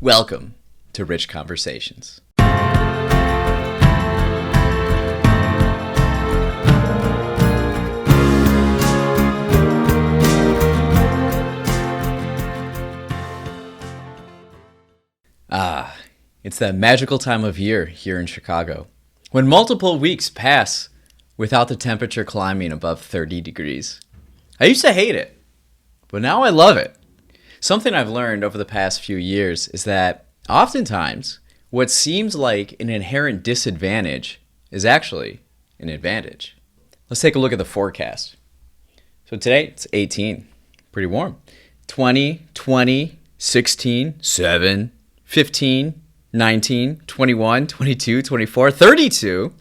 Welcome to Rich Conversations. It's that magical time of year here in Chicago, when multiple weeks pass without the temperature climbing above 30 degrees. I used to hate it, but now I love it. Something I've learned over the past few years is that oftentimes what seems like an inherent disadvantage is actually an advantage. Let's take a look at the forecast. So today it's 18, pretty warm. 20, 20, 16, 7, 15, 19, 21, 22, 24, 32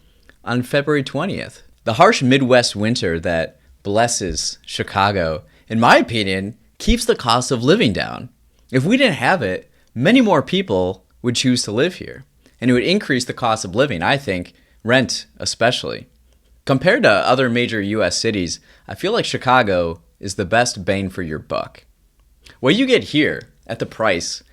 on February 20th. The harsh Midwest winter that blesses Chicago, in my opinion, keeps the cost of living down. If we didn't have it, many more people would choose to live here. And it would increase the cost of living, I think, rent especially. Compared to other major U.S. cities, I feel like Chicago is the best bang for your buck. What you get here at the price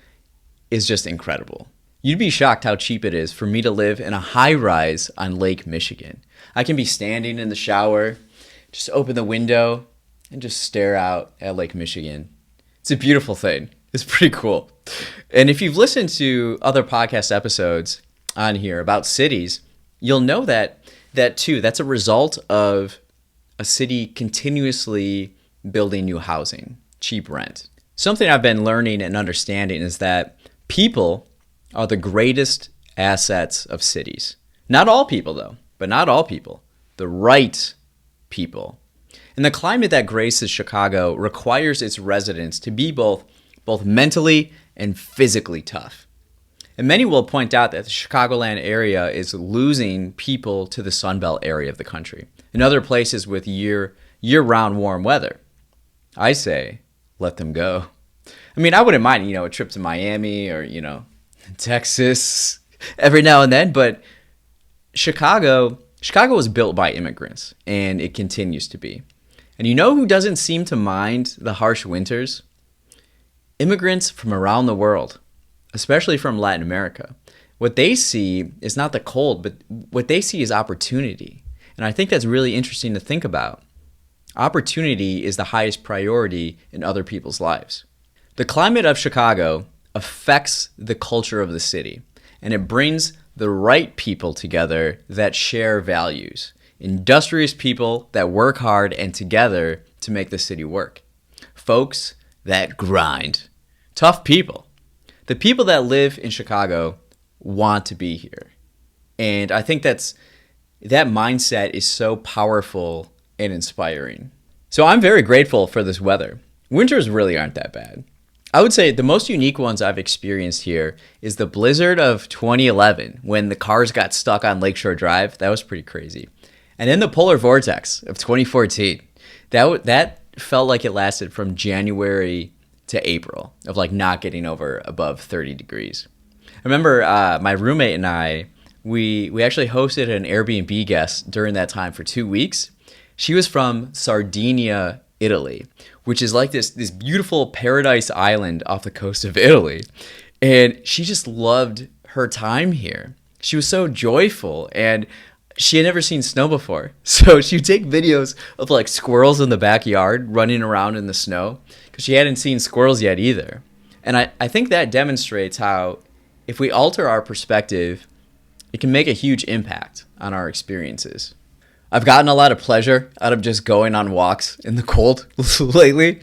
is just incredible. You'd be shocked how cheap it is for me to live in a high-rise on Lake Michigan. I can be standing in the shower, just open the window, and just stare out at Lake Michigan. It's a beautiful thing. It's pretty cool. And if you've listened to other podcast episodes on here about cities, you'll know that too. That's a result of a city continuously building new housing, cheap rent. Something I've been learning and understanding is that people are the greatest assets of cities. Not all people, though, but not all people. The right people. And the climate that graces Chicago requires its residents to be both mentally and physically tough. And many will point out that the Chicagoland area is losing people to the Sunbelt area of the country and other places with year-round warm weather. I say, let them go. I mean, I wouldn't mind, a trip to Miami or, Texas every now and then, but Chicago was built by immigrants, and it continues to be. And you know who doesn't seem to mind the harsh winters? Immigrants from around the world, especially from Latin America. What they see is not the cold, but what they see is opportunity. And I think that's really interesting to think about. Opportunity is the highest priority in other people's lives. The climate of Chicago affects the culture of the city, and it brings the right people together that share values. Industrious people that work hard and together to make the city work. Folks that grind. Tough people. The people that live in Chicago want to be here. And I think that mindset is so powerful and inspiring. So I'm very grateful for this weather. Winters really aren't that bad. I would say the most unique ones I've experienced here is the blizzard of 2011 when the cars got stuck on Lakeshore Drive. That was pretty crazy. And then the polar vortex of 2014. That felt like it lasted from January to April of not getting over above 30 degrees. I remember my roommate and I, we actually hosted an Airbnb guest during that time for 2 weeks. She was from Sardinia, Italy, which is like this beautiful paradise island off the coast of Italy. And she just loved her time here. She was so joyful, and she had never seen snow before. So she'd take videos of squirrels in the backyard running around in the snow because she hadn't seen squirrels yet either. And I think that demonstrates how if we alter our perspective, it can make a huge impact on our experiences. I've gotten a lot of pleasure out of just going on walks in the cold lately.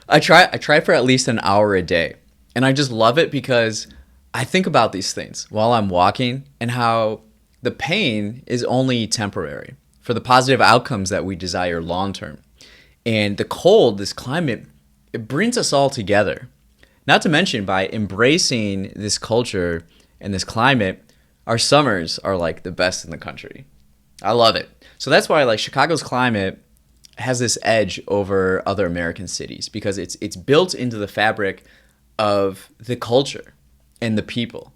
I try for at least an hour a day. And I just love it because I think about these things while I'm walking and how the pain is only temporary for the positive outcomes that we desire long term. And the cold, this climate, it brings us all together. Not to mention, by embracing this culture and this climate, our summers are the best in the country. I love it. So that's why Chicago's climate has this edge over other American cities because it's built into the fabric of the culture and the people.